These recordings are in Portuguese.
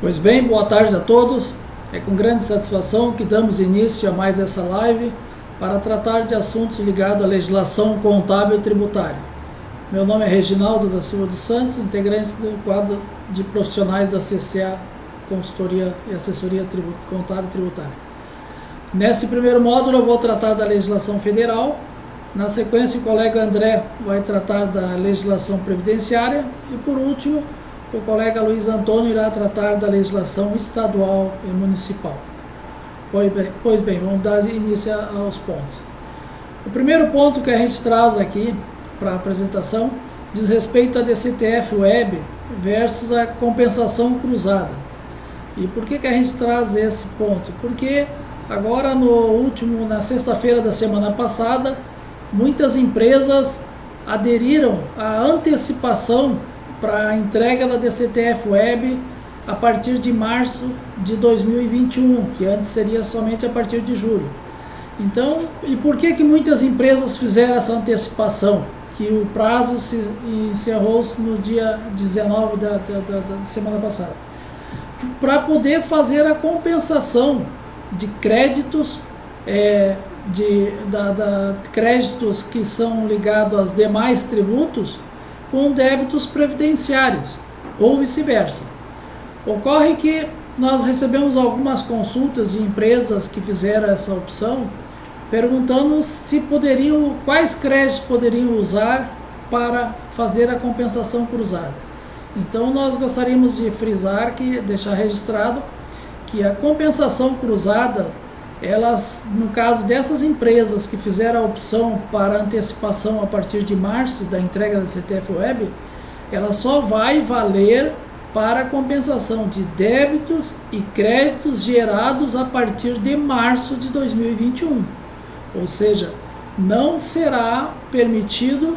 Pois bem, boa tarde a todos. É com grande satisfação que damos início a mais essa live para tratar de assuntos ligados à legislação contábil e tributária. Meu nome é Reginaldo da Silva dos Santos, integrante do quadro de profissionais da CCA, Consultoria e Assessoria Contábil e Tributária. Nesse primeiro módulo eu vou tratar da legislação federal. Na sequência, o colega André vai tratar da legislação previdenciária e, por último, o colega Luiz Antônio irá tratar da legislação estadual e municipal. Pois bem, vamos dar início aos pontos. O primeiro ponto que a gente traz aqui para a apresentação diz respeito à DCTF Web versus a compensação cruzada. E por que a gente traz esse ponto? Porque agora na sexta-feira da semana passada, muitas empresas aderiram à antecipação para a entrega da DCTF Web a partir de março de 2021, que antes seria somente a partir de julho. Então, e por que muitas empresas fizeram essa antecipação? Que o prazo se encerrou no dia 19 da semana passada. Para poder fazer a compensação de créditos, créditos que são ligados aos demais tributos, com débitos previdenciários, ou vice-versa. Ocorre que nós recebemos algumas consultas de empresas que fizeram essa opção, perguntando quais créditos poderiam usar para fazer a compensação cruzada. Então nós gostaríamos de frisar, deixar registrado, que a compensação cruzada, no caso dessas empresas que fizeram a opção para antecipação a partir de março da entrega da DCTF Web, ela só vai valer para a compensação de débitos e créditos gerados a partir de março de 2021. Ou seja, não será permitido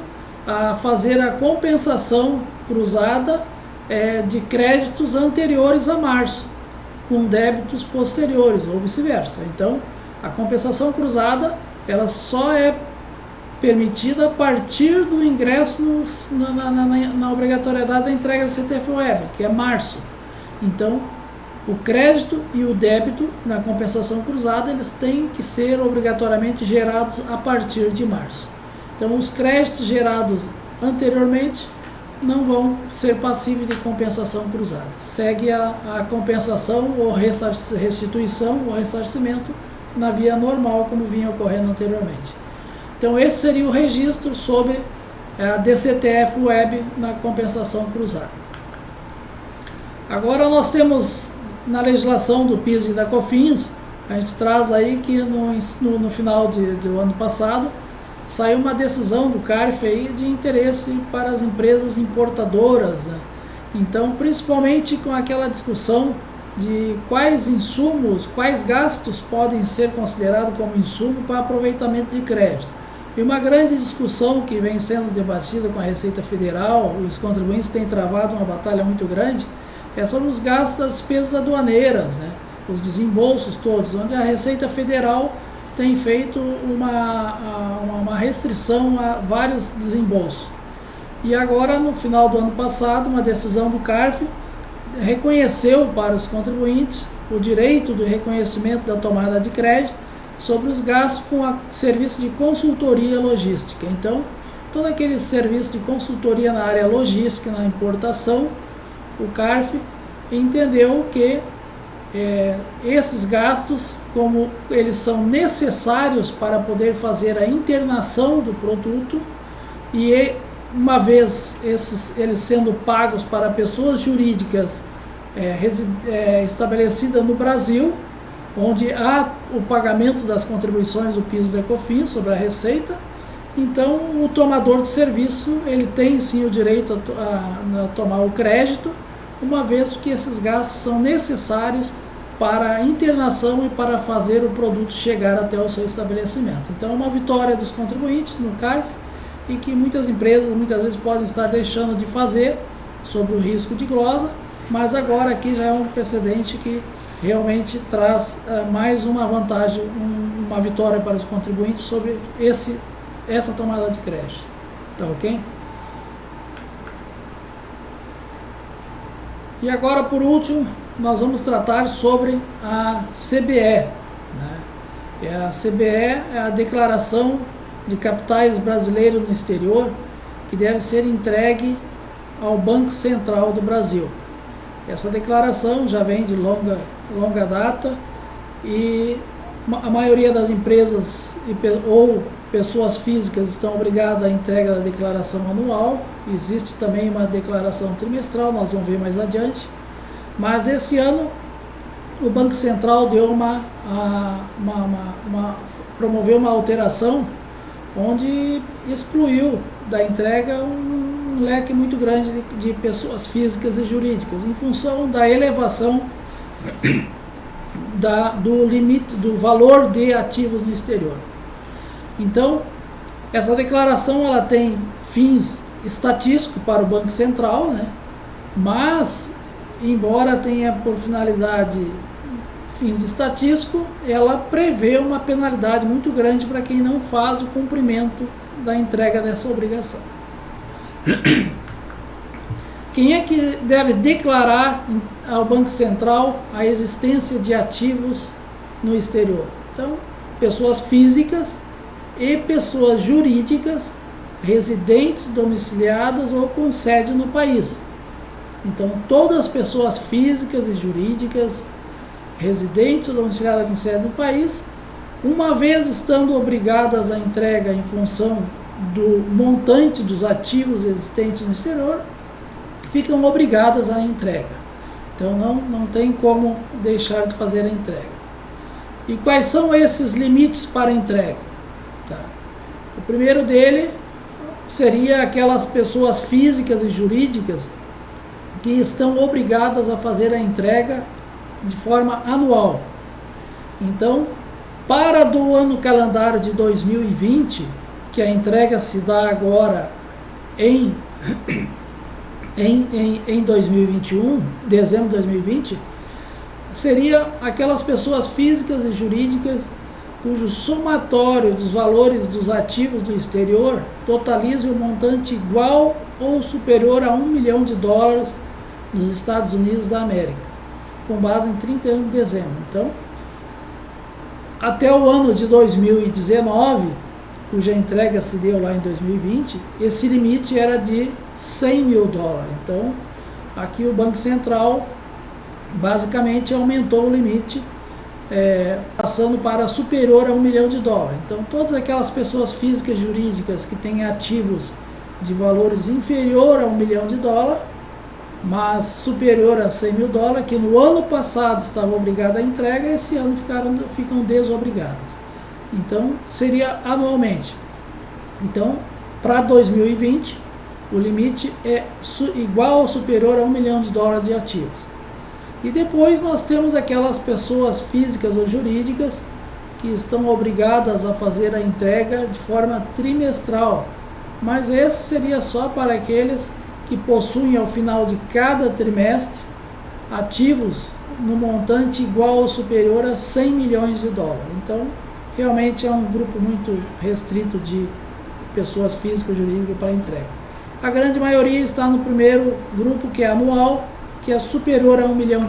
fazer a compensação cruzada de créditos anteriores a março, com débitos posteriores, ou vice-versa. Então, a compensação cruzada, ela só é permitida a partir do ingresso na obrigatoriedade da entrega da CTF Web, que é março. Então, o crédito e o débito na compensação cruzada, eles têm que ser obrigatoriamente gerados a partir de março. Então, os créditos gerados anteriormente não vão ser passíveis de compensação cruzada. Segue a compensação ou restituição ou ressarcimento na via normal, como vinha ocorrendo anteriormente. Então esse seria o registro sobre a DCTF Web na compensação cruzada. Agora nós temos na legislação do PIS e da COFINS, a gente traz aí que no final do ano passado, saiu uma decisão do CARF aí de interesse para as empresas importadoras, né? Então, principalmente com aquela discussão de quais insumos, quais gastos podem ser considerados como insumo para aproveitamento de crédito. E uma grande discussão que vem sendo debatida com a Receita Federal, os contribuintes têm travado uma batalha muito grande, é sobre os gastos das despesas aduaneiras, né? Os desembolsos todos, onde a Receita Federal tem feito uma restrição a vários desembolsos. E agora, no final do ano passado, uma decisão do CARF reconheceu para os contribuintes o direito do reconhecimento da tomada de crédito sobre os gastos com o serviço de consultoria logística. Então, todo aquele serviço de consultoria na área logística, na importação, o CARF entendeu que esses gastos, como eles são necessários para poder fazer a internação do produto, e uma vez eles sendo pagos para pessoas jurídicas estabelecidas no Brasil, onde há o pagamento das contribuições do PIS e da COFINS sobre a receita, então o tomador de serviço ele tem sim o direito a tomar o crédito, uma vez que esses gastos são necessários para a internação e para fazer o produto chegar até o seu estabelecimento. Então é uma vitória dos contribuintes no CARF e que muitas empresas muitas vezes podem estar deixando de fazer sobre o risco de glosa, mas agora aqui já é um precedente que realmente traz mais uma vantagem, uma vitória para os contribuintes sobre essa tomada de crédito. Tá ok? E agora, por último, nós vamos tratar sobre a CBE, né? A CBE é a Declaração de Capitais Brasileiros no Exterior, que deve ser entregue ao Banco Central do Brasil. Essa declaração já vem de longa data e a maioria das empresas ou pessoas físicas estão obrigadas à entrega da declaração anual. Existe também uma declaração trimestral, nós vamos ver mais adiante. Mas esse ano o Banco Central deu promoveu uma alteração onde excluiu da entrega um leque muito grande de pessoas físicas e jurídicas, em função da elevação do limite do valor de ativos no exterior. Então, essa declaração ela tem fins estatísticos para o Banco Central, né? Mas, embora tenha por finalidade fins estatísticos, ela prevê uma penalidade muito grande para quem não faz o cumprimento da entrega dessa obrigação. Quem é que deve declarar ao Banco Central a existência de ativos no exterior? Então, pessoas físicas e pessoas jurídicas residentes, domiciliadas ou com sede no país. Então, todas as pessoas físicas e jurídicas residentes ou domiciliadas com sede no país, uma vez estando obrigadas à entrega em função do montante dos ativos existentes no exterior, ficam obrigadas à entrega. Então não tem como deixar de fazer a entrega. E quais são esses limites para a entrega? Tá. O primeiro dele seria aquelas pessoas físicas e jurídicas que estão obrigadas a fazer a entrega de forma anual. Então, para do ano calendário de 2020, que a entrega se dá agora em 2021, dezembro de 2020, seria aquelas pessoas físicas e jurídicas cujo somatório dos valores dos ativos do exterior totalize um montante igual ou superior a $1 milhão nos Estados Unidos da América, com base em 31 de dezembro. Então, até o ano de 2019, cuja entrega se deu lá em 2020, esse limite era de $100 mil. Então, aqui o Banco Central basicamente aumentou o limite, passando para superior a $1 milhão. Então, todas aquelas pessoas físicas e jurídicas que têm ativos de valores inferior a $1 milhão, mas superior a $100 mil, que no ano passado estavam obrigadas à entrega, esse ano ficam desobrigadas. Então, seria anualmente. Então, para 2020, o limite é igual ou superior a $1 milhão de ativos. E depois nós temos aquelas pessoas físicas ou jurídicas que estão obrigadas a fazer a entrega de forma trimestral. Mas esse seria só para aqueles que possuem ao final de cada trimestre ativos no montante igual ou superior a $100 milhões. Então, realmente é um grupo muito restrito de pessoas físicas e jurídicas para entrega. A grande maioria está no primeiro grupo, que é anual, que é superior a $1 milhão.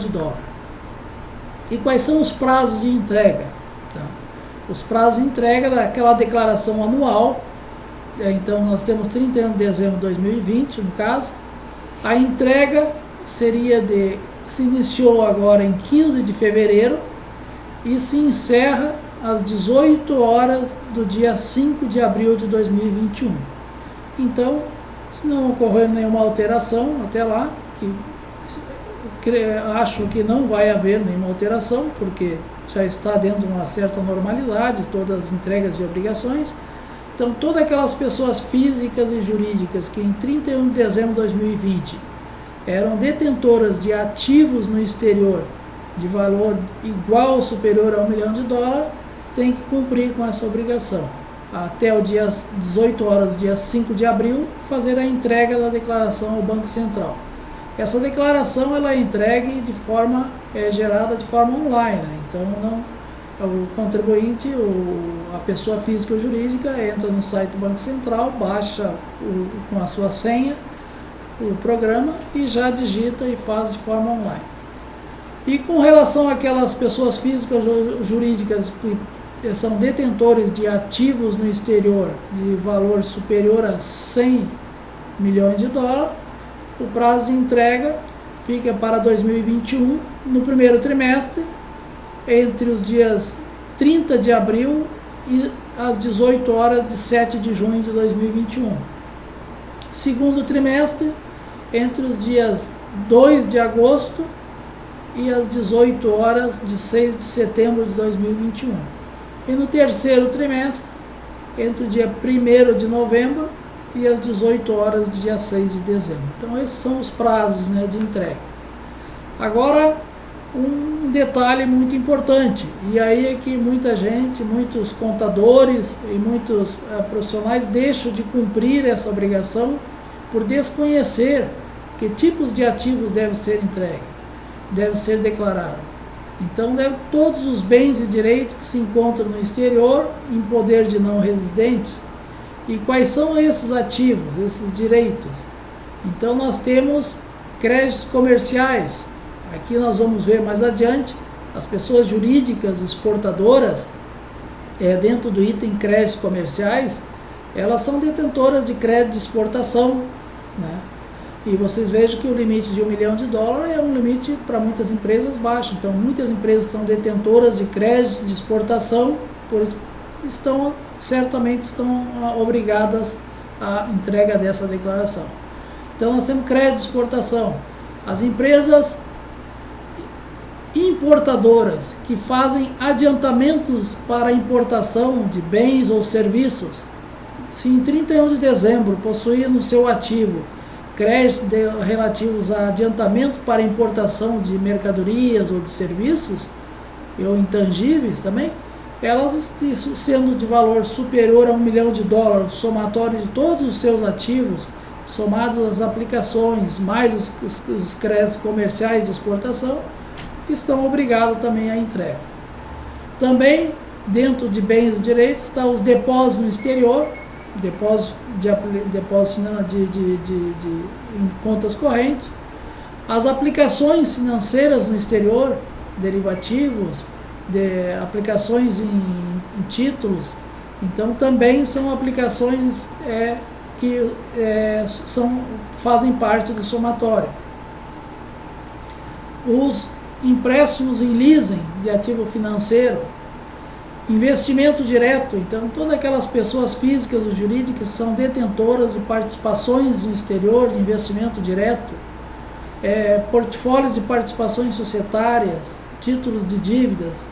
E quais são os prazos de entrega? Então, os prazos de entrega daquela declaração anual. Então, nós temos 31 de dezembro de 2020, no caso. A entrega se iniciou agora em 15 de fevereiro e se encerra às 18 horas do dia 5 de abril de 2021. Então, se não ocorrer nenhuma alteração até lá, acho que não vai haver nenhuma alteração, porque já está dentro de uma certa normalidade, todas as entregas de obrigações. Então, todas aquelas pessoas físicas e jurídicas que em 31 de dezembro de 2020 eram detentoras de ativos no exterior de valor igual ou superior a $1 milhão, têm que cumprir com essa obrigação. Até o dia 18 horas do dia 5 de abril, fazer a entrega da declaração ao Banco Central. Essa declaração ela é entregue gerada de forma online, né? Então, o contribuinte, a pessoa física ou jurídica, entra no site do Banco Central, baixa com a sua senha o programa e já digita e faz de forma online. E com relação àquelas pessoas físicas ou jurídicas que são detentores de ativos no exterior de valor superior a 100 milhões de dólares, o prazo de entrega fica para 2021, no primeiro trimestre, entre os dias 30 de abril e às 18 horas de 7 de junho de 2021. Segundo trimestre, entre os dias 2 de agosto e às 18 horas de 6 de setembro de 2021. E no terceiro trimestre, entre o dia 1º de novembro e às 18 horas do dia 6 de dezembro. Então esses são os prazos, né, de entrega. Agora, um detalhe muito importante, e aí é que muita gente, muitos contadores e muitos profissionais deixam de cumprir essa obrigação por desconhecer que tipos de ativos devem ser entregues, devem ser declarados. Então, todos os bens e direitos que se encontram no exterior em poder de não residentes. E quais são esses ativos, esses direitos? Então, nós temos créditos comerciais. Aqui nós vamos ver mais adiante, as pessoas jurídicas exportadoras, dentro do item créditos comerciais, elas são detentoras de crédito de exportação, né? E vocês vejam que o limite de $1 milhão é um limite para muitas empresas baixo. Então, muitas empresas são detentoras de crédito de exportação, certamente estão obrigadas à entrega dessa declaração. Então, nós temos crédito de exportação. As empresas importadoras que fazem adiantamentos para importação de bens ou serviços, se em 31 de dezembro possuir no seu ativo créditos relativos a adiantamento para importação de mercadorias ou de serviços, ou intangíveis também, elas sendo de valor superior a $1 milhão, somatório de todos os seus ativos, somados às aplicações, mais os créditos comerciais de exportação, estão obrigados também à entrega. Também, dentro de bens e direitos, estão os depósitos no exterior, depósito em contas correntes, as aplicações financeiras no exterior, derivativos, aplicações em títulos. Então também são aplicações que fazem parte do somatório. Os empréstimos em leasing de ativo financeiro, investimento direto, então todas aquelas pessoas físicas ou jurídicas que são detentoras de participações no exterior de investimento direto, portfólios de participações societárias, títulos de dívidas,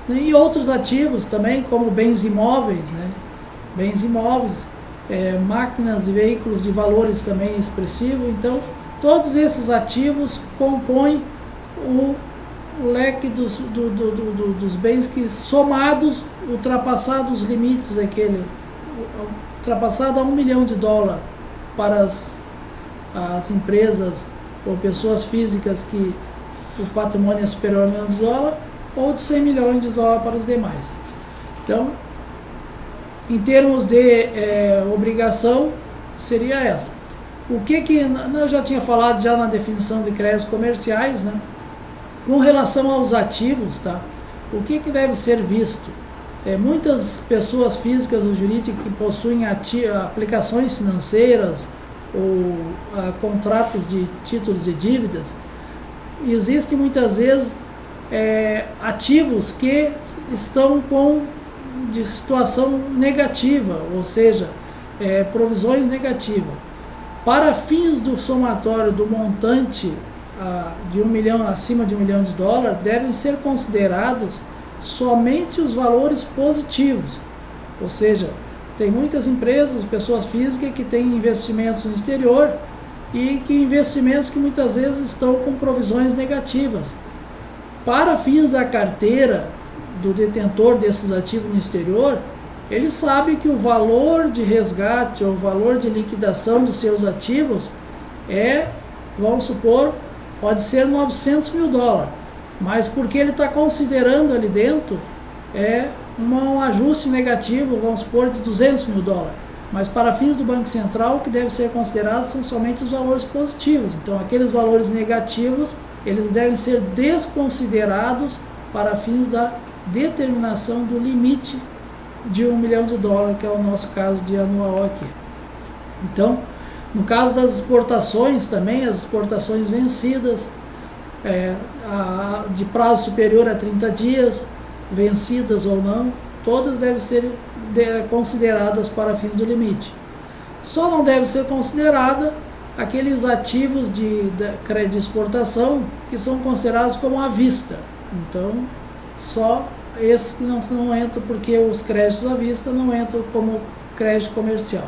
né, e outros ativos também, como bens imóveis, né, bens imóveis, máquinas e veículos de valores também expressivos. Então todos esses ativos compõem o leque dos bens que, somados, ultrapassados os limites, ultrapassado a $1 milhão para as empresas ou pessoas físicas que o patrimônio é superior a $1 milhão, ou de $100 milhões para os demais. Então, em termos de obrigação, seria essa. O que eu já tinha falado já na definição de créditos comerciais, né? Com relação aos ativos, tá? O que deve ser visto? Muitas pessoas físicas ou jurídicas que possuem aplicações financeiras ou contratos de títulos de dívidas, existem muitas vezes ativos que estão de situação negativa, ou seja, provisões negativas. Para fins do somatório do montante de $1 milhão, acima de $1 milhão, devem ser considerados somente os valores positivos. Ou seja, tem muitas empresas, pessoas físicas que têm investimentos no exterior e investimentos que muitas vezes estão com provisões negativas. Para fins da carteira do detentor desses ativos no exterior, ele sabe que o valor de resgate ou o valor de liquidação dos seus ativos vamos supor, pode ser $900 mil, mas porque ele está considerando ali dentro um ajuste negativo, vamos supor, de $200 mil. Mas para fins do Banco Central, o que deve ser considerado são somente os valores positivos. Então, aqueles valores negativos eles devem ser desconsiderados para fins da determinação do limite de $1 milhão, que é o nosso caso de anual aqui. Então, no caso das exportações também, as exportações vencidas, de prazo superior a 30 dias, vencidas ou não, todas devem ser consideradas para fins do limite. Só não deve ser considerada aqueles ativos de exportação que são considerados como à vista. Então, só esses que não entram, porque os créditos à vista não entram como crédito comercial.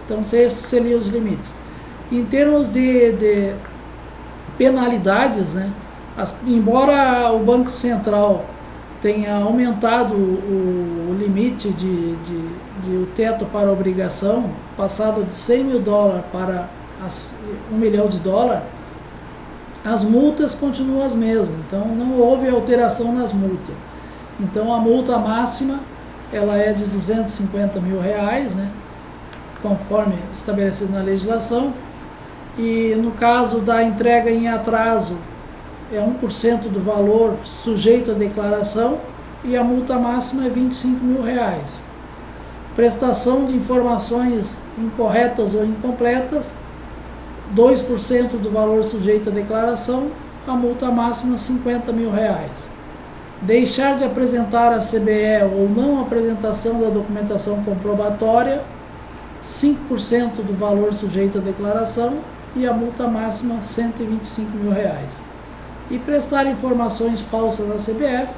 Então, esses seriam os limites. Em termos de penalidades, né, embora o Banco Central tenha aumentado o limite o teto para obrigação, passado de $100 mil para $1 milhão, as multas continuam as mesmas, então não houve alteração nas multas. Então a multa máxima ela é de R$250 mil, né, conforme estabelecido na legislação, e no caso da entrega em atraso é 1% do valor sujeito à declaração e a multa máxima é R$25 mil. Prestação de informações incorretas ou incompletas, 2% do valor sujeito à declaração, a multa máxima R$50 mil. Deixar de apresentar a CBE ou não apresentação da documentação comprobatória, 5% do valor sujeito à declaração e a multa máxima R$125 mil. E prestar informações falsas na CBF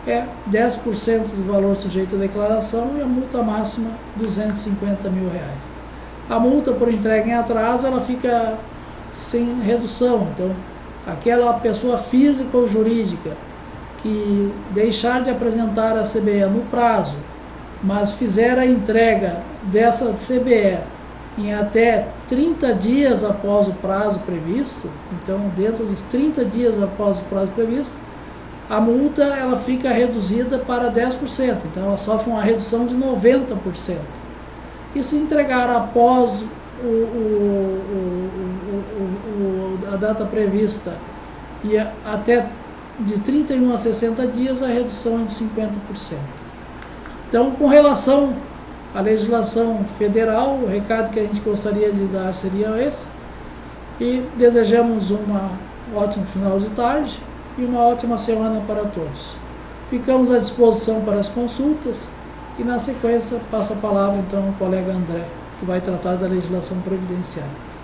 é 10% do valor sujeito à declaração e a multa máxima R$250 mil. A multa por entrega em atraso ela fica sem redução, então aquela pessoa física ou jurídica que deixar de apresentar a CBE no prazo, mas fizer a entrega dessa CBE em até 30 dias após o prazo previsto, então dentro dos 30 dias após o prazo previsto, a multa ela fica reduzida para 10%, então ela sofre uma redução de 90%. E se entregar após a data prevista e até de 31 a 60 dias, a redução é de 50%. Então, com relação à legislação federal, o recado que a gente gostaria de dar seria esse. E desejamos um ótimo final de tarde e uma ótima semana para todos. Ficamos à disposição para as consultas e, na sequência, passo a palavra então ao colega André, que vai tratar da legislação previdenciária.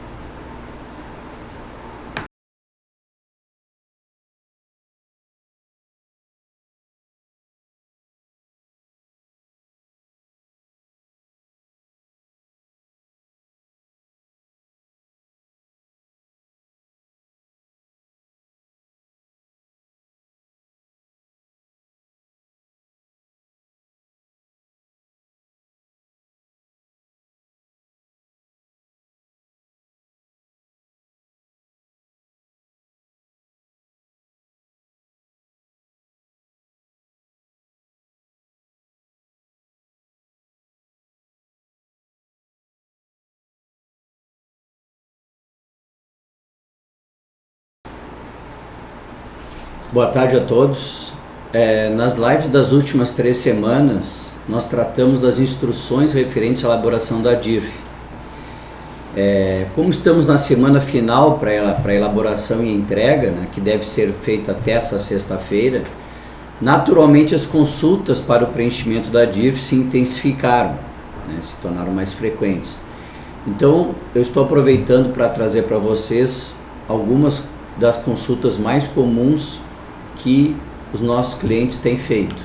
Boa tarde a todos. Nas lives das últimas 3 semanas, nós tratamos das instruções referentes à elaboração da DIRF. Como estamos na semana final para elaboração e entrega, né, que deve ser feita até essa sexta-feira, naturalmente as consultas para o preenchimento da DIRF se intensificaram, né, se tornaram mais frequentes. Então, eu estou aproveitando para trazer para vocês algumas das consultas mais comuns que os nossos clientes têm feito.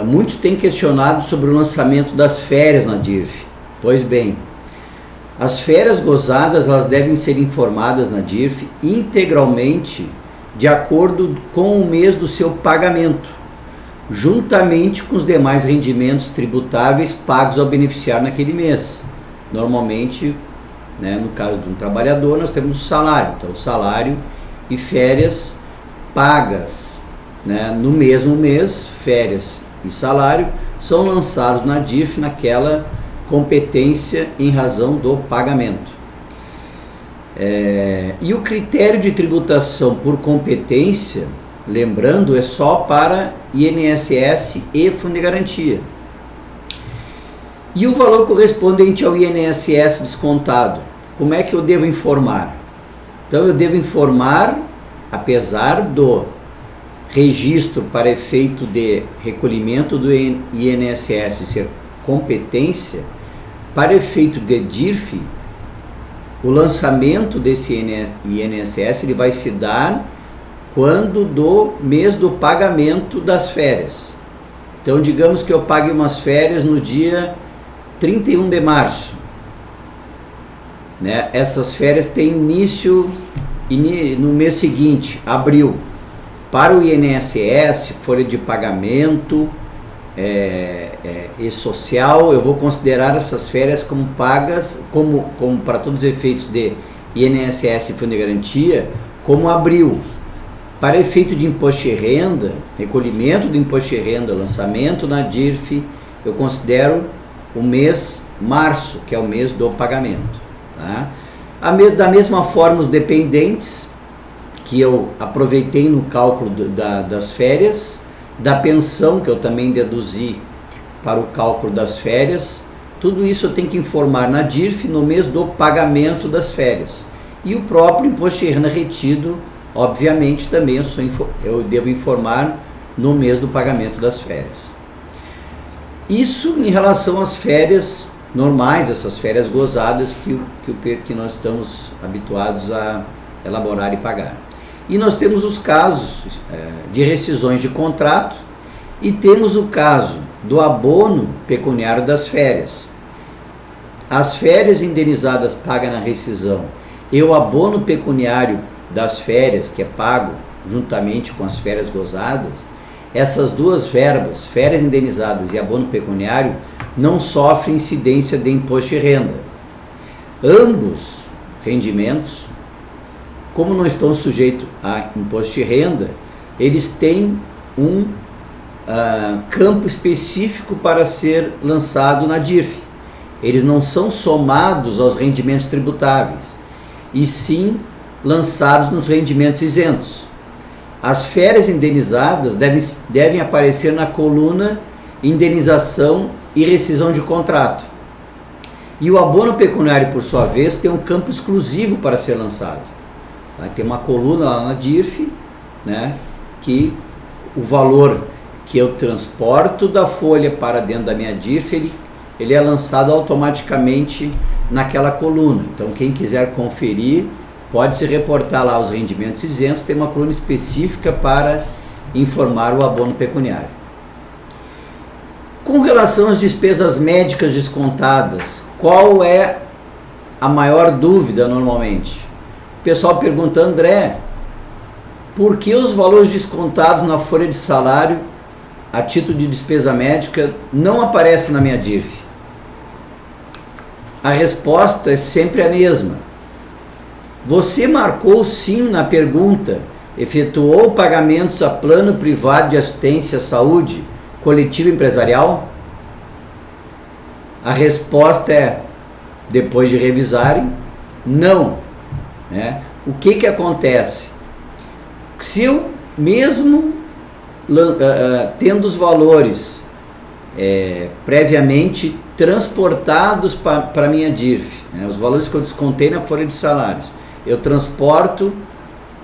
Muitos têm questionado sobre o lançamento das férias na DIRF. Pois bem, as férias gozadas elas devem ser informadas na DIRF integralmente de acordo com o mês do seu pagamento, juntamente com os demais rendimentos tributáveis pagos ao beneficiário naquele mês. Normalmente, né, no caso de um trabalhador, nós temos o salário. Então, o salário e férias pagas, né, no mesmo mês, férias e salário, são lançados na DIRF naquela competência em razão do pagamento. E o critério de tributação por competência, lembrando, é só para INSS e Fundo de Garantia. E o valor correspondente ao INSS descontado, como é que eu devo informar? Então eu devo informar, apesar do registro para efeito de recolhimento do INSS ser competência, para efeito de DIRF, o lançamento desse INSS ele vai se dar quando do mês do pagamento das férias. Então digamos que eu pague umas férias no dia 31 de março. Né? Essas férias têm início no mês seguinte, abril. Para o INSS, folha de pagamento e social, eu vou considerar essas férias como pagas, como para todos os efeitos de INSS e Fundo de Garantia, como abril. Para efeito de imposto de renda, recolhimento do imposto de renda, lançamento na DIRF, eu considero o mês março, que é o mês do pagamento. Tá? Da mesma forma, os dependentes, que eu aproveitei no cálculo das férias, da pensão, que eu também deduzi para o cálculo das férias, tudo isso eu tenho que informar na DIRF no mês do pagamento das férias. E o próprio imposto de renda retido, obviamente, também eu devo informar no mês do pagamento das férias. Isso em relação às férias normais, essas férias gozadas que nós estamos habituados a elaborar e pagar. E nós temos os casos de rescisões de contrato e temos o caso do abono pecuniário das férias. As férias indenizadas pagas na rescisão e o abono pecuniário das férias, que é pago juntamente com as férias gozadas, essas duas verbas, férias indenizadas e abono pecuniário, não sofrem incidência de imposto de renda. Ambos rendimentos, como não estão sujeitos a imposto de renda, eles têm um campo específico para ser lançado na DIRF. Eles não são somados aos rendimentos tributáveis, e sim lançados nos rendimentos isentos. As férias indenizadas devem aparecer na coluna indenização e rescisão de contrato. E o abono pecuniário, por sua vez, tem um campo exclusivo para ser lançado. Vai ter uma coluna lá na DIRF, né, que o valor que eu transporto da folha para dentro da minha DIRF, ele é lançado automaticamente naquela coluna. Então quem quiser conferir, pode se reportar lá os rendimentos isentos, tem uma coluna específica para informar o abono pecuniário. Com relação às despesas médicas descontadas, qual é a maior dúvida normalmente? O pessoal pergunta, André, por que os valores descontados na folha de salário a título de despesa médica não aparecem na minha DIRF? A resposta é sempre a mesma. Você marcou sim na pergunta, efetuou pagamentos a plano privado de assistência à saúde coletivo empresarial? A resposta é, depois de revisarem, não. Né? O que acontece? Se eu, mesmo tendo os valores previamente transportados para a minha DIRF, né? Os valores que eu descontei na folha de salários, eu transporto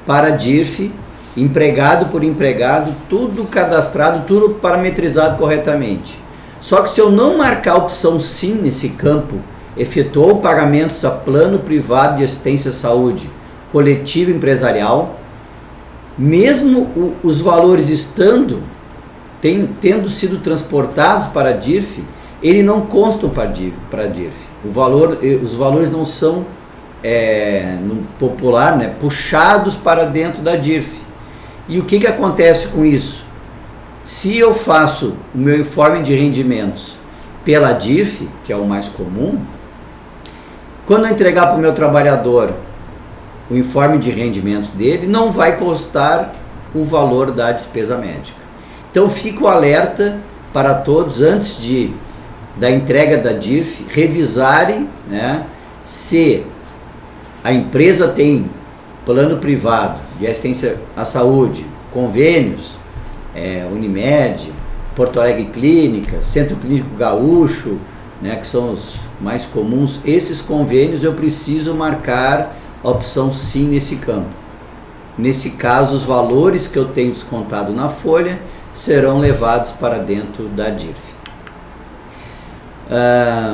para a DIRF, empregado por empregado, tudo cadastrado, tudo parametrizado corretamente. Só que se eu não marcar a opção sim nesse campo, efetuou pagamentos a plano privado de assistência à saúde coletivo empresarial, mesmo os valores tendo sido transportados para a DIRF, ele não constam para a DIRF. Os valores não são, no popular, né, puxados para dentro da DIRF. E o que acontece com isso? Se eu faço o meu informe de rendimentos pela DIRF, que é o mais comum, quando eu entregar para o meu trabalhador o informe de rendimentos dele, não vai constar o valor da despesa médica. Então fico alerta para todos, antes da entrega da DIRF, revisarem, né, se a empresa tem plano privado de assistência à saúde, convênios, Unimed, Porto Alegre Clínica, Centro Clínico Gaúcho, né, que são os mais comuns, esses convênios eu preciso marcar a opção sim nesse campo. Nesse caso, os valores que eu tenho descontado na folha serão levados para dentro da DIRF.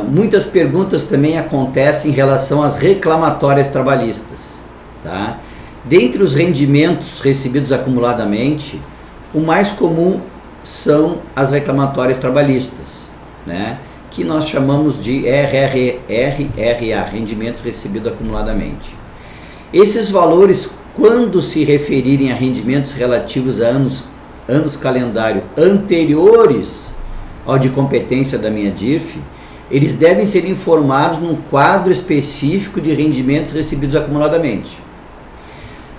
Muitas perguntas também acontecem em relação às reclamatórias trabalhistas. Tá? Dentre os rendimentos recebidos acumuladamente, o mais comum são as reclamatórias trabalhistas, né? Que nós chamamos de RRA, rendimento recebido acumuladamente. Esses valores, quando se referirem a rendimentos relativos a anos calendário anteriores ao de competência da minha DIRF, eles devem ser informados num quadro específico de rendimentos recebidos acumuladamente.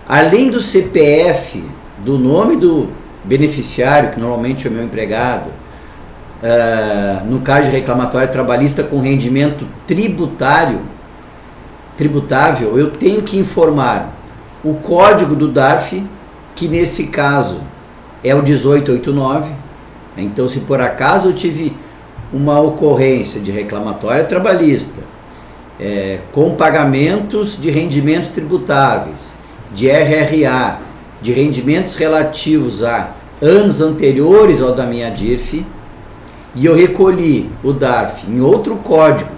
Além do CPF, do nome do beneficiário, que normalmente é o meu empregado, no caso de reclamatória trabalhista com rendimento tributável, eu tenho que informar o código do DARF, que nesse caso é o 1889. Então, se por acaso eu tive uma ocorrência de reclamatória trabalhista com pagamentos de rendimentos tributáveis, de RRA, de rendimentos relativos a anos anteriores ao da minha DIRF, e eu recolhi o DARF em outro código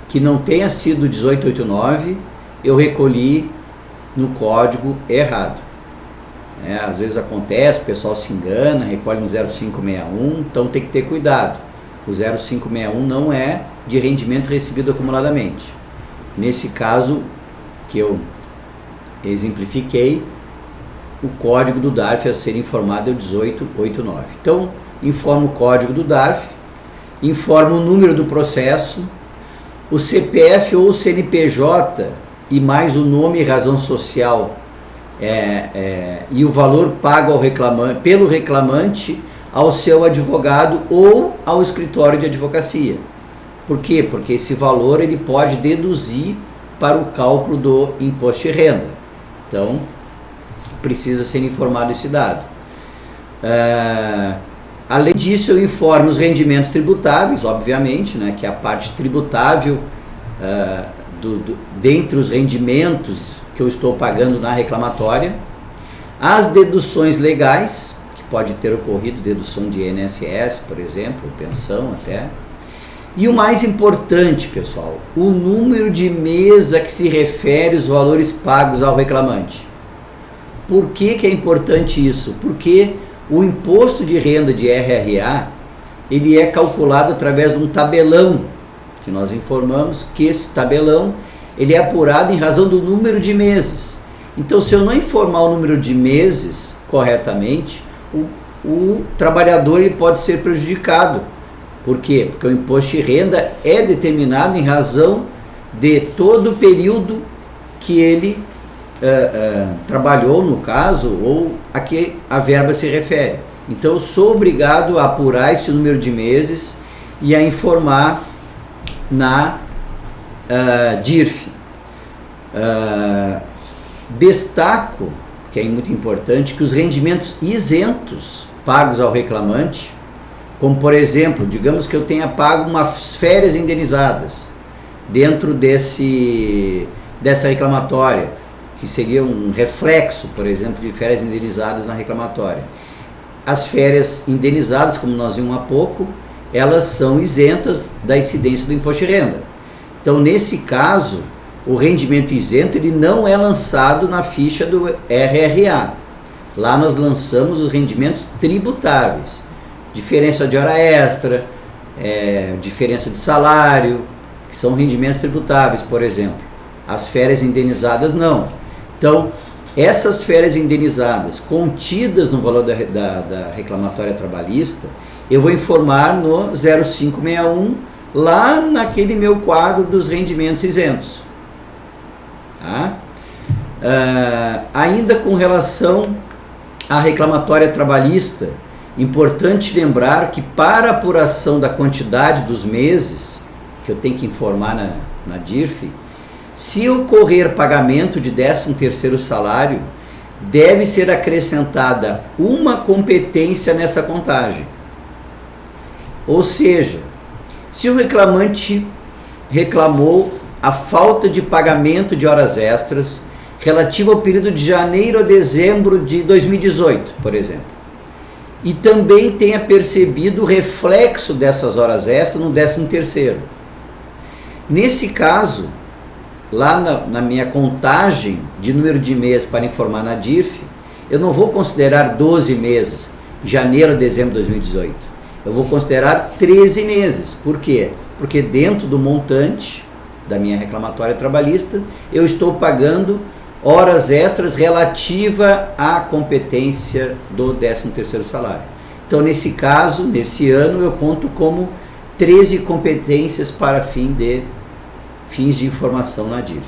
que não tenha sido 1889, eu recolhi no código errado. Às vezes acontece, o pessoal se engana, recolhe no 0561, então tem que ter cuidado. O 0561 não é de rendimento recebido acumuladamente. Nesse caso que eu exemplifiquei, o código do DARF a ser informado é o 1889. Então, informo o código do DARF, informo o número do processo, o CPF ou o CNPJ e mais o nome e razão social e o valor pago ao reclamante, pelo reclamante ao seu advogado ou ao escritório de advocacia. Por quê? Porque esse valor ele pode deduzir para o cálculo do imposto de renda. Então, precisa ser informado esse dado. Além disso, eu informo os rendimentos tributáveis, obviamente, né, que é a parte tributável dentre os rendimentos que eu estou pagando na reclamatória, as deduções legais, que pode ter ocorrido dedução de INSS, por exemplo, pensão até, e o mais importante, pessoal, o número de mês a que se refere os valores pagos ao reclamante. Por que é importante isso? Porque o imposto de renda de RRA, ele é calculado através de um tabelão, que nós informamos que esse tabelão ele é apurado em razão do número de meses. Então, se eu não informar o número de meses corretamente, o trabalhador ele pode ser prejudicado. Por quê? Porque o imposto de renda é determinado em razão de todo o período que ele trabalhou, no caso, ou a que a verba se refere. Então, eu sou obrigado a apurar esse número de meses e a informar na DIRF. Destaco, que é muito importante, que os rendimentos isentos pagos ao reclamante, como por exemplo, digamos que eu tenha pago umas férias indenizadas dentro dessa reclamatória, que seria um reflexo, por exemplo, de férias indenizadas na reclamatória. As férias indenizadas, como nós vimos há pouco, elas são isentas da incidência do imposto de renda. Então, nesse caso, o rendimento isento ele não é lançado na ficha do RRA. Lá nós lançamos os rendimentos tributáveis. Diferença de hora extra, diferença de salário, que são rendimentos tributáveis, por exemplo. As férias indenizadas não. Então, essas férias indenizadas contidas no valor da reclamatória trabalhista, eu vou informar no 0561, lá naquele meu quadro dos rendimentos isentos. Tá? Ainda com relação à reclamatória trabalhista, importante lembrar que para apuração da quantidade dos meses que eu tenho que informar na DIRF, Se ocorrer pagamento de 13º salário, deve ser acrescentada uma competência nessa contagem. Ou seja, se o reclamante reclamou a falta de pagamento de horas extras relativo ao período de janeiro a dezembro de 2018, por exemplo, e também tenha percebido o reflexo dessas horas extras no 13º. Nesse caso, lá na minha contagem de número de meses para informar na DIRF, eu não vou considerar 12 meses, janeiro a dezembro de 2018. Eu vou considerar 13 meses. Por quê? Porque dentro do montante da minha reclamatória trabalhista, eu estou pagando horas extras relativa à competência do 13º salário. Então, nesse caso, nesse ano, eu conto como 13 competências para fins de informação na DIRF.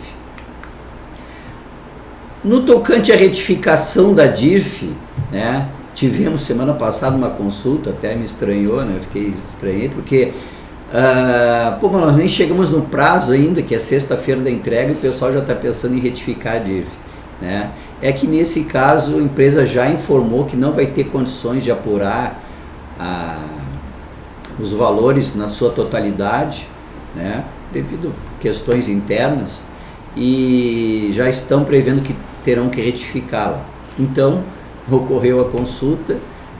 No tocante à retificação da DIRF, né, tivemos semana passada uma consulta, até me estranhou, né, estranhei porque mas nós nem chegamos no prazo ainda, que é sexta-feira da entrega, e o pessoal já está pensando em retificar a DIRF, né? É que nesse caso a empresa já informou que não vai ter condições de apurar os valores na sua totalidade, né, devido a questões internas, e já estão prevendo que terão que retificá-la. Então, ocorreu a consulta,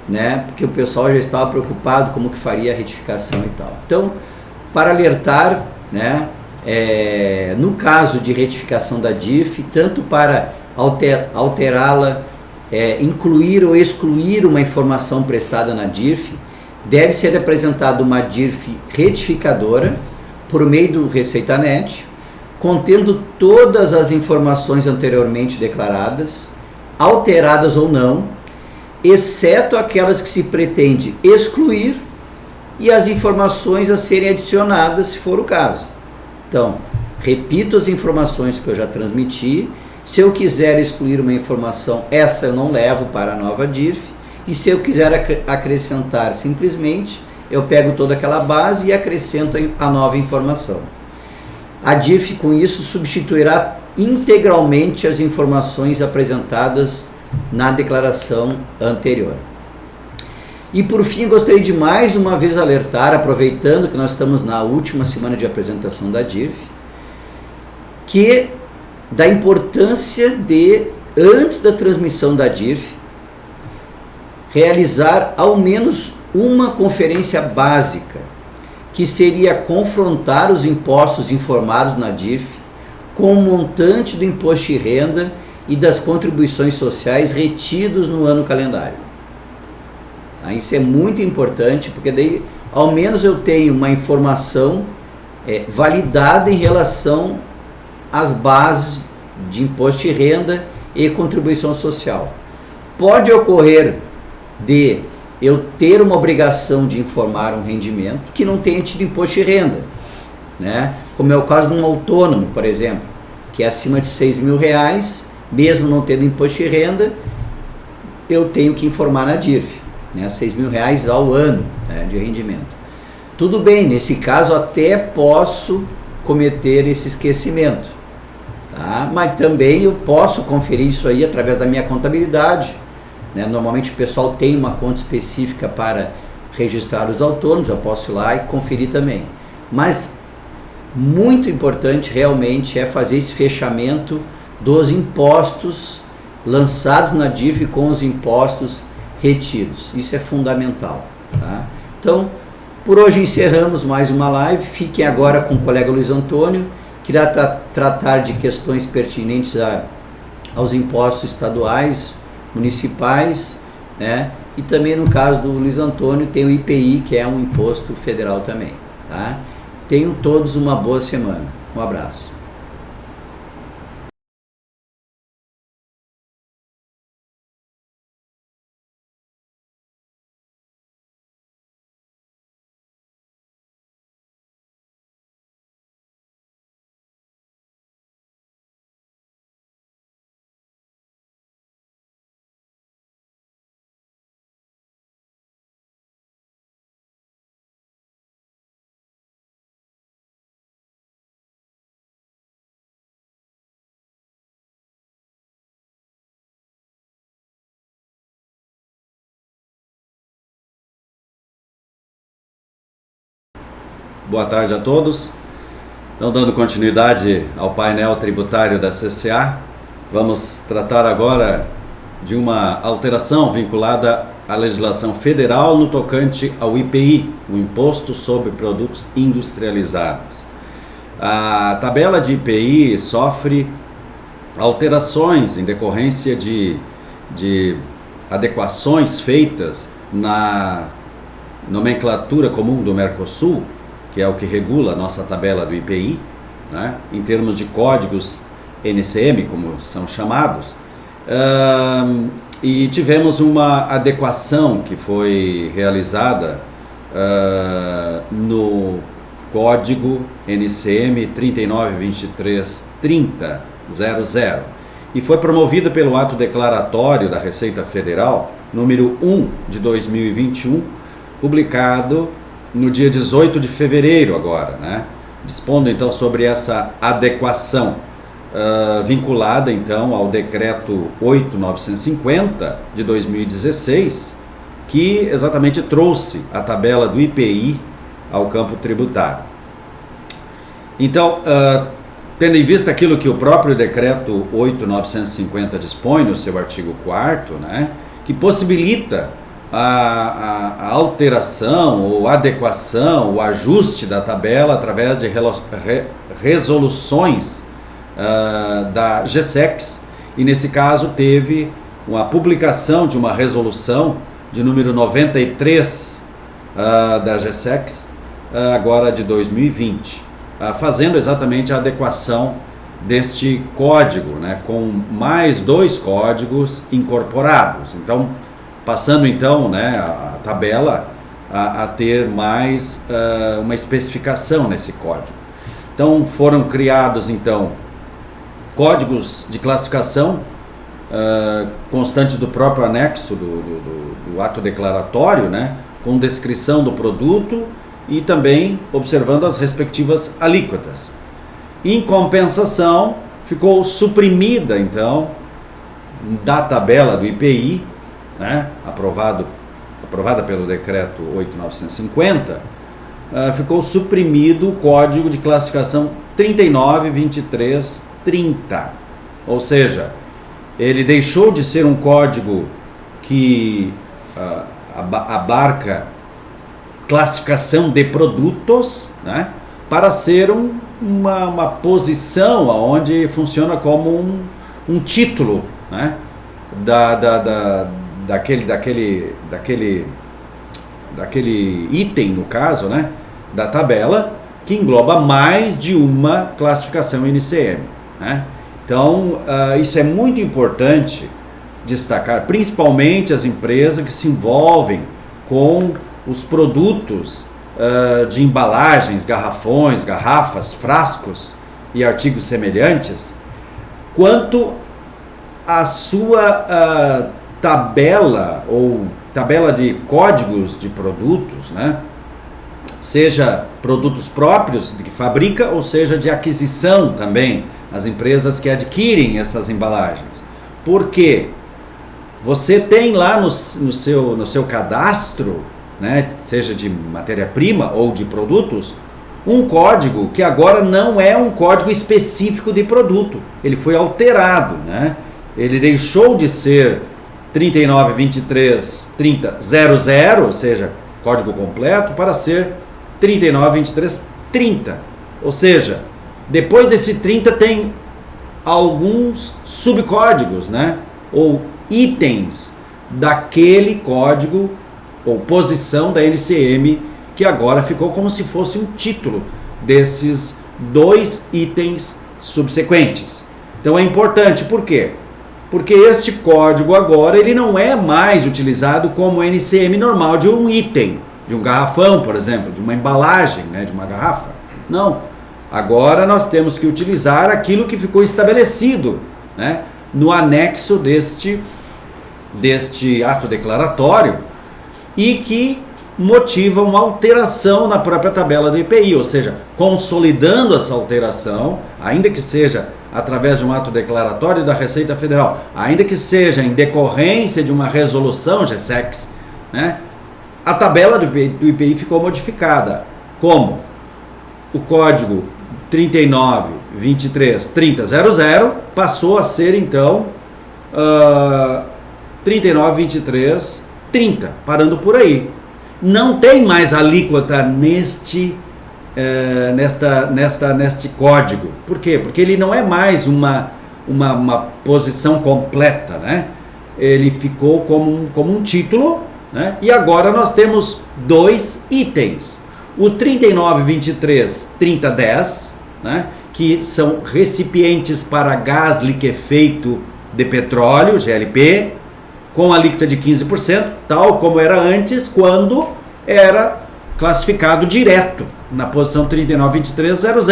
né, porque o pessoal já estava preocupado como que faria a retificação e tal. Então, para alertar, né, no caso de retificação da DIRF, tanto para alterá-la, incluir ou excluir uma informação prestada na DIRF, deve ser apresentada uma DIRF retificadora por meio do ReceitaNet, contendo todas as informações anteriormente declaradas, alteradas ou não, exceto aquelas que se pretende excluir e as informações a serem adicionadas, se for o caso. Então, repito as informações que eu já transmiti. Se eu quiser excluir uma informação, essa eu não levo para a nova DIRF, e se eu quiser acrescentar simplesmente, eu pego toda aquela base e acrescento a nova informação. A DIRF, com isso, substituirá integralmente as informações apresentadas na declaração anterior. E por fim, gostaria de mais uma vez alertar, aproveitando que nós estamos na última semana de apresentação da DIRF, que da importância de, antes da transmissão da DIRF, realizar ao menos uma conferência básica, que seria confrontar os impostos informados na DIRF com o montante do imposto de renda e das contribuições sociais retidos no ano calendário. Tá? Isso é muito importante, porque daí ao menos eu tenho uma informação validada em relação às bases de imposto de renda e contribuição social. Pode ocorrer de eu ter uma obrigação de informar um rendimento que não tenha tido imposto de renda, né? Como é o caso de um autônomo, por exemplo, que é acima de R$6.000, mesmo não tendo imposto de renda, eu tenho que informar na DIRF, né? R$6.000 ao ano, né, de rendimento. Tudo bem, nesse caso até posso cometer esse esquecimento, tá? Mas também eu posso conferir isso aí através da minha contabilidade, né? Normalmente o pessoal tem uma conta específica para registrar os autônomos, eu posso ir lá e conferir também. Mas muito importante realmente é fazer esse fechamento dos impostos lançados na DIRF com os impostos retidos. Isso é fundamental, tá? Então, por hoje encerramos mais uma live. Fiquem agora com o colega Luiz Antônio, que irá tratar de questões pertinentes aos impostos estaduais, municipais, né? E também no caso do Luiz Antônio tem o IPI, que é um imposto federal também, tá? Tenham todos uma boa semana. Um abraço. boa tarde a todos. Então, dando continuidade ao painel tributário da CCA, vamos tratar agora de uma alteração vinculada à legislação federal no tocante ao IPI, o Imposto sobre Produtos Industrializados. A tabela de IPI sofre alterações em decorrência de adequações feitas na nomenclatura comum do Mercosul, que é o que regula a nossa tabela do IPI, né, em termos de códigos NCM, como são chamados, e tivemos uma adequação que foi realizada no código NCM 39233000 e foi promovida pelo ato declaratório da Receita Federal, número 1 de 2021, publicado no dia 18 de fevereiro agora, né? Dispondo então sobre essa adequação vinculada então ao decreto 8.950 de 2016, que exatamente trouxe a tabela do IPI ao campo tributário. Então, tendo em vista aquilo que o próprio decreto 8.950 dispõe no seu artigo 4º, né, que possibilita a alteração ou adequação, o ajuste da tabela através de resoluções da GSEX, e nesse caso teve uma publicação de uma resolução de número 93 da GSEX, agora de 2020, fazendo exatamente a adequação deste código, né, com mais 2 códigos incorporados. Então, passando então, né, a tabela a ter mais uma especificação nesse código. Então foram criados então códigos de classificação constantes do próprio anexo do ato declaratório, né, com descrição do produto e também observando as respectivas alíquotas. Em compensação, ficou suprimida então da tabela do IPI, né, aprovada pelo decreto 8.950, ficou suprimido o código de classificação 392330, ou seja, ele deixou de ser um código que abarca classificação de produtos, né, para ser uma posição onde funciona como um título, né, daquele item, no caso, né, da tabela, que engloba mais de uma classificação NCM, né? Então, isso é muito importante destacar, principalmente as empresas que se envolvem com os produtos de embalagens, garrafões, garrafas, frascos e artigos semelhantes, quanto a sua tabela ou tabela de códigos de produtos, né? Seja produtos próprios de que fabrica ou seja de aquisição também, as empresas que adquirem essas embalagens. Porque você tem lá no seu cadastro, né, seja de matéria-prima ou de produtos, um código que agora não é um código específico de produto. Ele foi alterado, né? Ele deixou de ser 39233000, ou seja, código completo, para ser 392330. Ou seja, depois desse 30 tem alguns subcódigos, né, ou itens daquele código ou posição da NCM, que agora ficou como se fosse um título desses 2 itens subsequentes. Então é importante, por quê? Porque este código agora ele não é mais utilizado como NCM normal de um item, de um garrafão, por exemplo, de uma embalagem, né, de uma garrafa. Não. Agora nós temos que utilizar aquilo que ficou estabelecido, né, no anexo deste ato declaratório e que motiva uma alteração na própria tabela do IPI, ou seja, consolidando essa alteração, ainda que seja através de um ato declaratório da Receita Federal, ainda que seja em decorrência de uma resolução GSEX, né, a tabela do IPI ficou modificada. Como? o código 39233000 passou a ser então 392330, parando por aí. Não tem mais alíquota neste código. Por quê? Porque ele não é mais uma posição completa, né? Ele ficou como um título, né? E agora nós temos 2 itens. O 39233010, né? Que são recipientes para gás liquefeito de petróleo, GLP, com alíquota de 15%, tal como era antes, quando era classificado direto na posição 392300,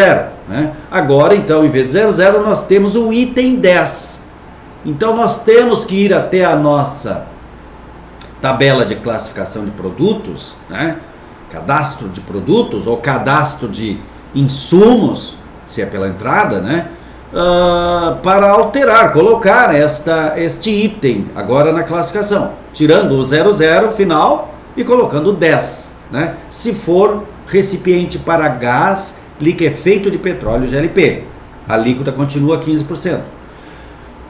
né? Agora, então, em vez de 00, nós temos o item 10. Então, nós temos que ir até a nossa tabela de classificação de produtos, né? Cadastro de produtos ou cadastro de insumos, se é pela entrada, né? Para alterar, colocar este item agora na classificação, tirando o 00 final e colocando o 10, né? Se for recipiente para gás liquefeito de petróleo GLP, a alíquota continua 15%.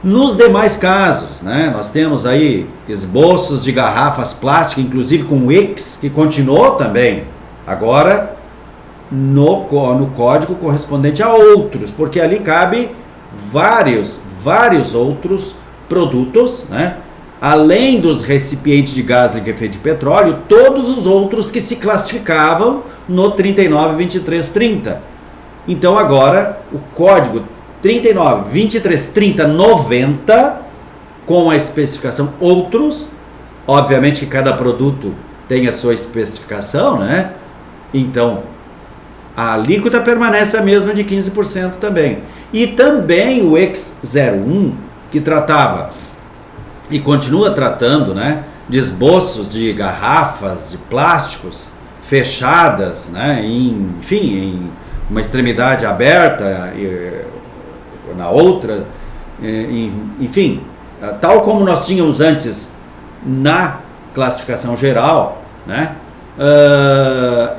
Nos demais casos, né, nós temos aí esboços de garrafas plásticas, inclusive com o X, que continuou também agora no código correspondente a outros, porque ali cabe vários outros produtos, né? Além dos recipientes de gás liquefeito de petróleo, todos os outros que se classificavam no 392330. Então agora o código 39233090, com a especificação outros, obviamente que cada produto tem a sua especificação, né? Então a alíquota permanece a mesma de 15% também. E também o X01, que tratava e continua tratando, né, de esboços de garrafas de plásticos fechadas, né, em uma extremidade aberta e na outra, enfim, tal como nós tínhamos antes na classificação geral, né,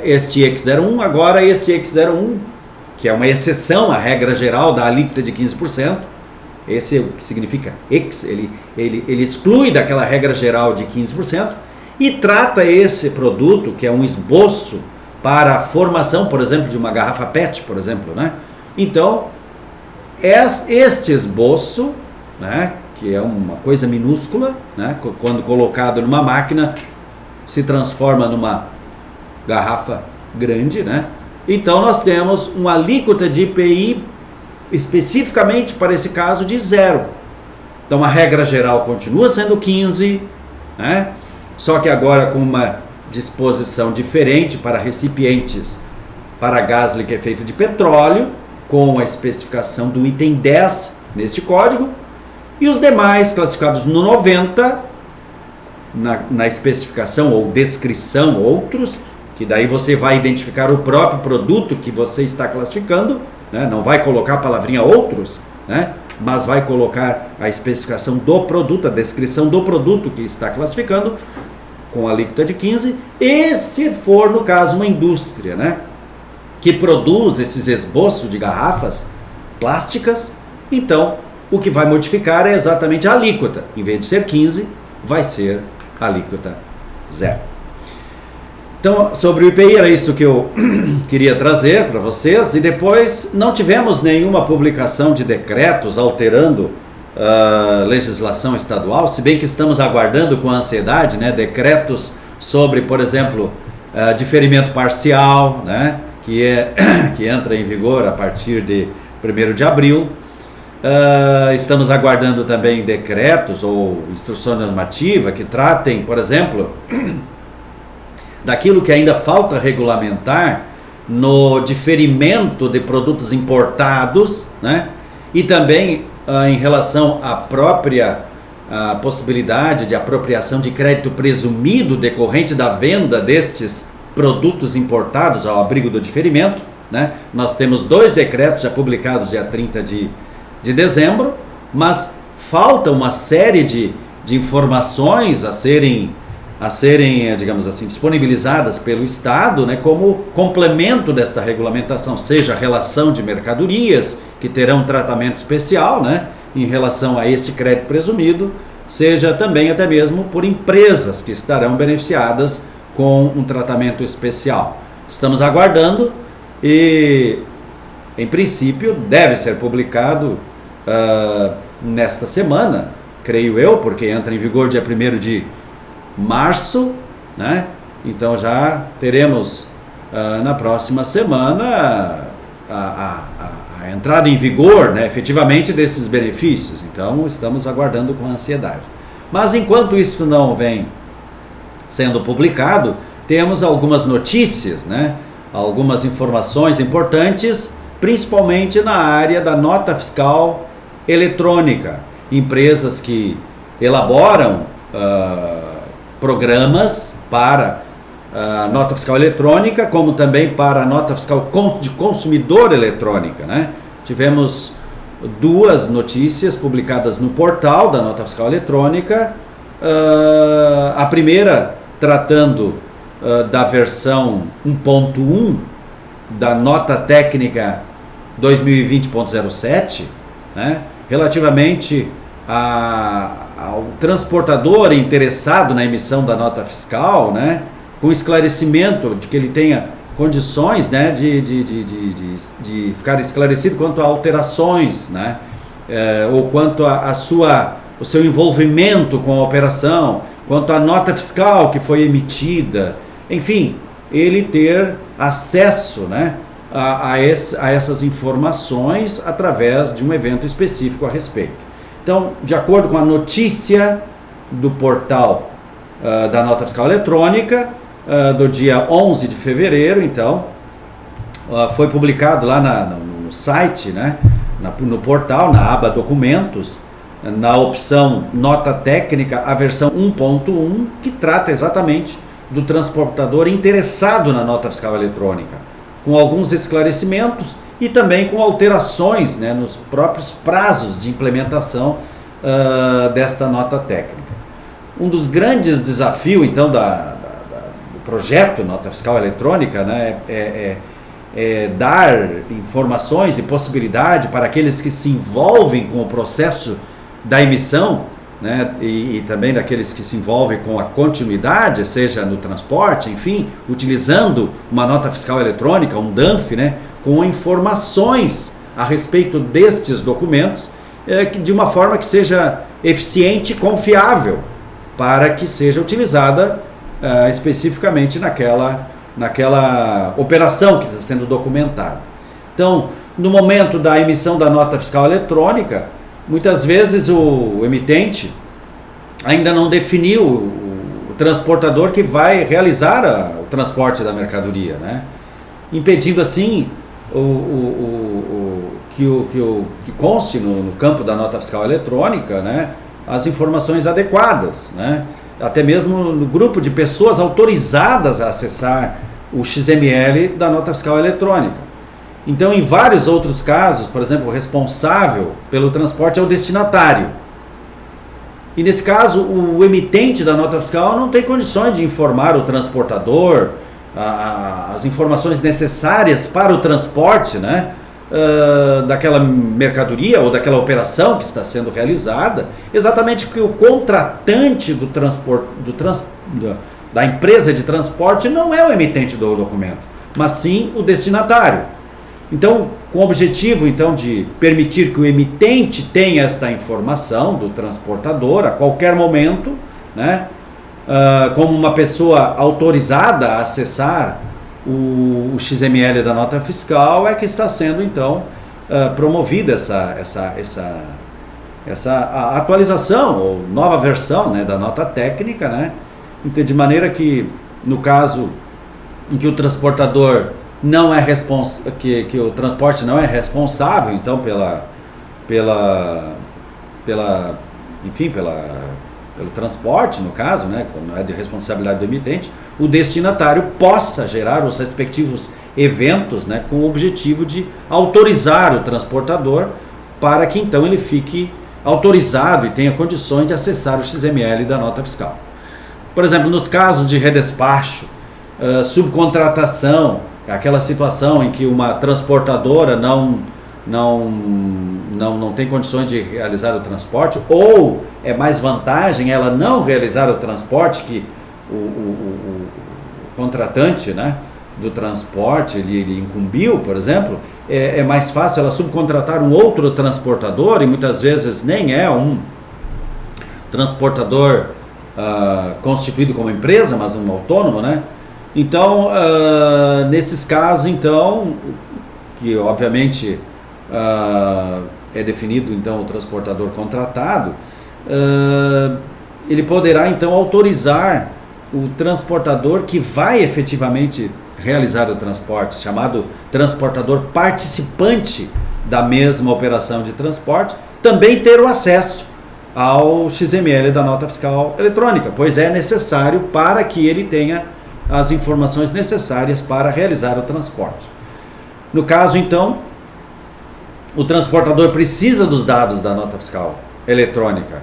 este X01, agora este X01, que é uma exceção à regra geral da alíquota de 15%, esse é o que significa X, ele exclui daquela regra geral de 15% e trata esse produto, que é um esboço para a formação, por exemplo, de uma garrafa PET, por exemplo, né? Então, este esboço, né, que é uma coisa minúscula, né, quando colocado numa máquina, se transforma numa garrafa grande, né? Então nós temos uma alíquota de IPI especificamente para esse caso de 0. Então a regra geral continua sendo 15, né? Só que agora com uma disposição diferente para recipientes para gás liquefeito de petróleo, com a especificação do item 10 neste código, e os demais classificados no 90 na especificação ou descrição outros, que daí você vai identificar o próprio produto que você está classificando, né? Não vai colocar a palavrinha outros, né? Mas vai colocar a especificação do produto, a descrição do produto que está classificando, com a alíquota de 15%, e se for, no caso, uma indústria, né, que produz esses esboços de garrafas plásticas, então o que vai modificar é exatamente a alíquota. Em vez de ser 15%, vai ser a alíquota 0%. Então, sobre o IPI, era isso que eu queria trazer para vocês, e depois não tivemos nenhuma publicação de decretos alterando a legislação estadual, se bem que estamos aguardando com ansiedade, né, decretos sobre, por exemplo, diferimento parcial, né, que entra em vigor a partir de 1º de abril. Estamos aguardando também decretos ou instrução normativa que tratem, por exemplo, daquilo que ainda falta regulamentar no diferimento de produtos importados, né? E também em relação à própria possibilidade de apropriação de crédito presumido decorrente da venda destes produtos importados ao abrigo do diferimento, né? Nós temos 2 decretos já publicados dia 30 de dezembro, mas falta uma série de informações a serem a serem, digamos assim, disponibilizadas pelo Estado, né, como complemento desta regulamentação, seja a relação de mercadorias, que terão tratamento especial, né, em relação a este crédito presumido, seja também até mesmo por empresas que estarão beneficiadas com um tratamento especial. Estamos aguardando e, em princípio, deve ser publicado nesta semana, creio eu, porque entra em vigor dia 1º de março, né? Então já teremos na próxima semana a entrada em vigor, né, efetivamente, desses benefícios. Então estamos aguardando com ansiedade. Mas enquanto isso não vem sendo publicado, temos algumas notícias, né, algumas informações importantes, principalmente na área da nota fiscal eletrônica. Empresas que elaboram programas para a nota fiscal eletrônica, como também para a nota fiscal de consumidor eletrônica, né? Tivemos 2 notícias publicadas no portal da nota fiscal eletrônica. A primeira tratando da versão 1.1 da nota técnica 2020.07, né? Relativamente ao transportador interessado na emissão da nota fiscal, né, com esclarecimento de que ele tenha condições, né, de ficar esclarecido quanto a alterações, né, ou quanto o seu envolvimento com a operação, quanto à nota fiscal que foi emitida, enfim, ele ter acesso, né, a essas informações através de um evento específico a respeito. Então, de acordo com a notícia do portal da nota fiscal eletrônica, do dia 11 de fevereiro, então, foi publicado lá no site, né, no portal, na aba documentos, na opção nota técnica, a versão 1.1, que trata exatamente do transportador interessado na nota fiscal eletrônica, com alguns esclarecimentos e também com alterações, né, nos próprios prazos de implementação desta nota técnica. Um dos grandes desafios, então, do projeto Nota Fiscal Eletrônica, né, é dar informações e possibilidade para aqueles que se envolvem com o processo da emissão, né, e também daqueles que se envolvem com a continuidade, seja no transporte, enfim, utilizando uma nota fiscal eletrônica, um DANF, né, com informações a respeito destes documentos, de uma forma que seja eficiente e confiável, para que seja utilizada especificamente naquela operação que está sendo documentada. Então, no momento da emissão da nota fiscal eletrônica, muitas vezes o emitente ainda não definiu o transportador que vai realizar o transporte da mercadoria, né? Impedindo assim que conste no campo da nota fiscal eletrônica, né, as informações adequadas, né? Até mesmo no grupo de pessoas autorizadas a acessar o XML da nota fiscal eletrônica. Então, em vários outros casos, por exemplo, o responsável pelo transporte é o destinatário. E nesse caso, o emitente da nota fiscal não tem condições de informar o transportador as informações necessárias para o transporte, né, daquela mercadoria ou daquela operação que está sendo realizada, exatamente porque o contratante da empresa de transporte não é o emitente do documento, mas sim o destinatário. Então, com o objetivo então, de permitir que o emitente tenha esta informação do transportador a qualquer momento, né, como uma pessoa autorizada a acessar o XML da nota fiscal, é que está sendo então promovida essa atualização ou nova versão, né, da nota técnica, né, de maneira que no caso em que o transportador não é que o transporte não é responsável então pelo transporte, no caso, né, quando é de responsabilidade do emitente, o destinatário possa gerar os respectivos eventos, né, com o objetivo de autorizar o transportador para que então ele fique autorizado e tenha condições de acessar o XML da nota fiscal. Por exemplo, nos casos de redespacho, subcontratação, aquela situação em que uma transportadora não tem condições de realizar o transporte, ou é mais vantagem ela não realizar o transporte, que o contratante, né, do transporte ele incumbiu, por exemplo, é mais fácil ela subcontratar um outro transportador, e muitas vezes nem é um transportador constituído como empresa, mas um autônomo, né? Então, nesses casos, então, que obviamente é definido então o transportador contratado, ele poderá então autorizar o transportador que vai efetivamente realizar o transporte, chamado transportador participante da mesma operação de transporte, também ter o acesso ao XML da nota fiscal eletrônica, pois é necessário para que ele tenha as informações necessárias para realizar o transporte. No caso, então, o transportador precisa dos dados da nota fiscal eletrônica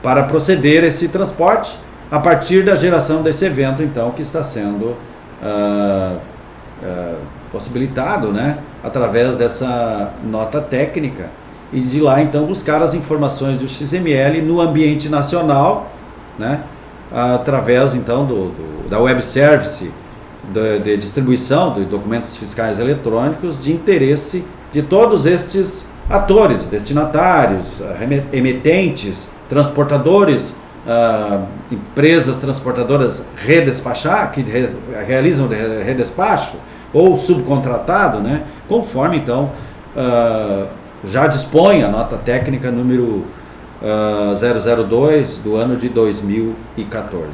para proceder esse transporte a partir da geração desse evento, então, que está sendo possibilitado, né, através dessa nota técnica, e de lá, então, buscar as informações do XML no ambiente nacional, né, através, então, da web service de distribuição de documentos fiscais eletrônicos de interesse de todos estes atores, destinatários, emitentes, transportadores, empresas transportadoras que realizam redespacho, ou subcontratado, né, conforme, então, já dispõe a nota técnica número 002 do ano de 2014.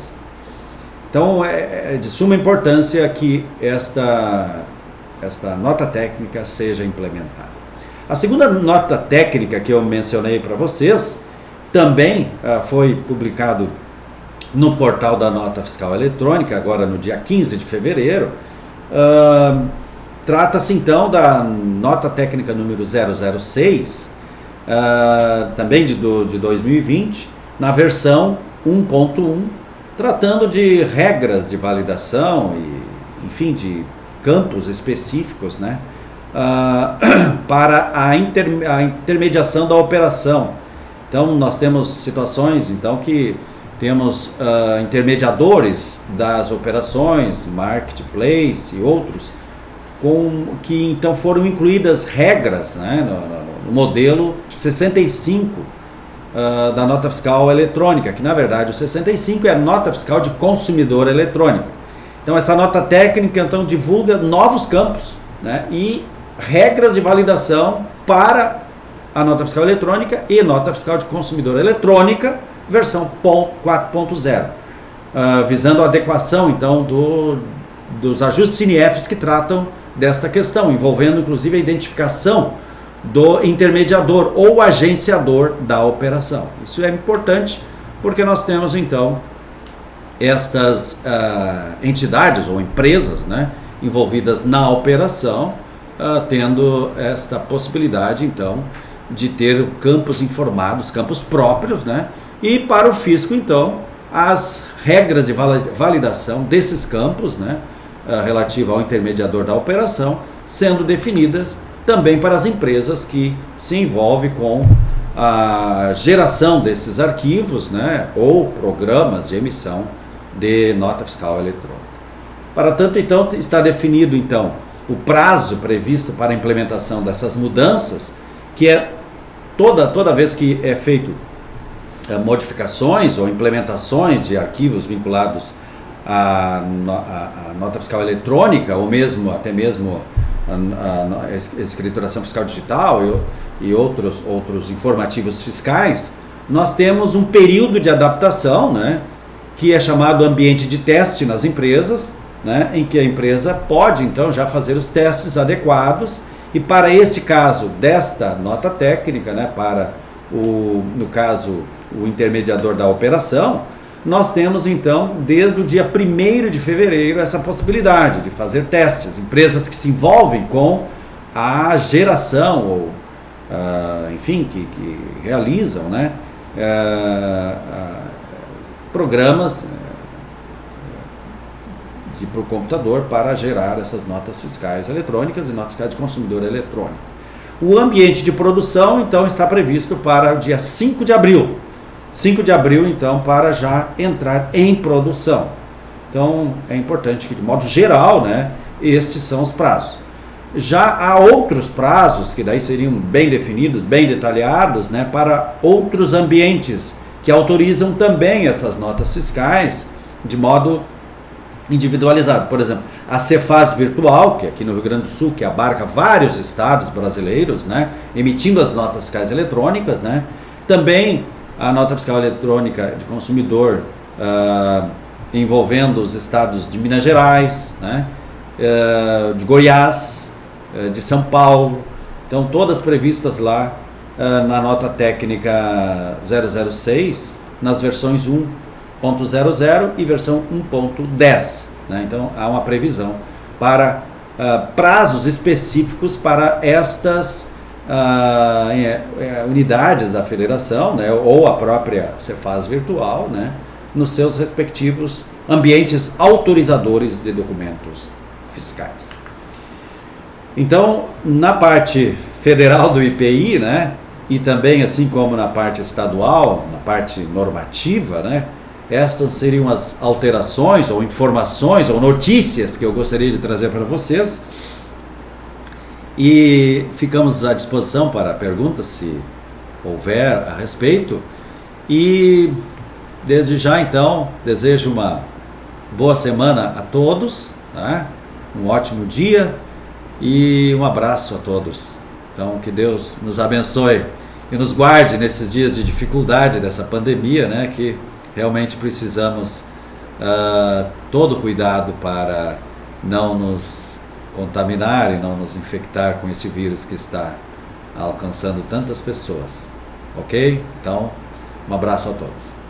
Então, é de suma importância que esta nota técnica seja implementada. A segunda nota técnica que eu mencionei para vocês também foi publicado no portal da Nota Fiscal Eletrônica, agora no dia 15 de fevereiro. Trata-se então da nota técnica número 006, também de 2020, na versão 1.1, tratando de regras de validação e, enfim, de campos específicos, né, para a intermediação da operação. Então, nós temos situações, então, que temos intermediadores das operações, marketplace e outros, que então foram incluídas regras, né, no modelo 65 da nota fiscal eletrônica, que na verdade o 65 é a nota fiscal de consumidor eletrônica. Então essa nota técnica então divulga novos campos, né, e regras de validação para a nota fiscal eletrônica e nota fiscal de consumidor eletrônica, versão 4.0, visando a adequação então dos ajustes CINIEFs que tratam desta questão, envolvendo inclusive a identificação do intermediador ou agenciador da operação. Isso é importante porque nós temos então estas entidades ou empresas, né, envolvidas na operação, tendo esta possibilidade então de ter campos informados, campos próprios, né, e para o fisco então as regras de validação desses campos, né, relativa ao intermediador da operação, sendo definidas também para as empresas que se envolvem com a geração desses arquivos, né, ou programas de emissão de nota fiscal eletrônica. Para tanto, então, está definido então o prazo previsto para a implementação dessas mudanças, que é toda vez que é feito modificações ou implementações de arquivos vinculados à nota fiscal eletrônica, ou mesmo até mesmo a escrituração fiscal digital e outros informativos fiscais, nós temos um período de adaptação, né, que é chamado ambiente de teste nas empresas, né, em que a empresa pode então já fazer os testes adequados, e para esse caso desta nota técnica, né, para no caso o intermediador da operação, nós temos então desde o dia 1º de fevereiro essa possibilidade de fazer testes, empresas que se envolvem com a geração ou enfim, que realizam, né, programas para o computador para gerar essas notas fiscais eletrônicas e notas fiscais de consumidor eletrônico. O ambiente de produção, então, está previsto para o dia 5 de abril. 5 de abril, então, para já entrar em produção. Então, é importante que, de modo geral, né, estes são os prazos. Já há outros prazos, que daí seriam bem definidos, bem detalhados, né, para outros ambientes, que autorizam também essas notas fiscais de modo individualizado. Por exemplo, a Cefaz Virtual, que é aqui no Rio Grande do Sul, que abarca vários estados brasileiros, né, emitindo as notas fiscais eletrônicas, né, também a nota fiscal eletrônica de consumidor envolvendo os estados de Minas Gerais, né, de Goiás, de São Paulo, então todas previstas lá na nota técnica 006, nas versões 1.00 e versão 1.10, né? Então há uma previsão para prazos específicos para estas unidades da federação, né? Ou a própria Cefaz Virtual, né? Nos seus respectivos ambientes autorizadores de documentos fiscais. Então, na parte federal do IPI, né, e também assim como na parte estadual, na parte normativa, né, estas seriam as alterações ou informações ou notícias que eu gostaria de trazer para vocês. E ficamos à disposição para perguntas, se houver a respeito. E desde já, então, desejo uma boa semana a todos, né, um ótimo dia. E um abraço a todos. Então, que Deus nos abençoe e nos guarde nesses dias de dificuldade dessa pandemia, né? Que realmente precisamos todo cuidado para não nos contaminar e não nos infectar com esse vírus que está alcançando tantas pessoas. Ok? Então, um abraço a todos.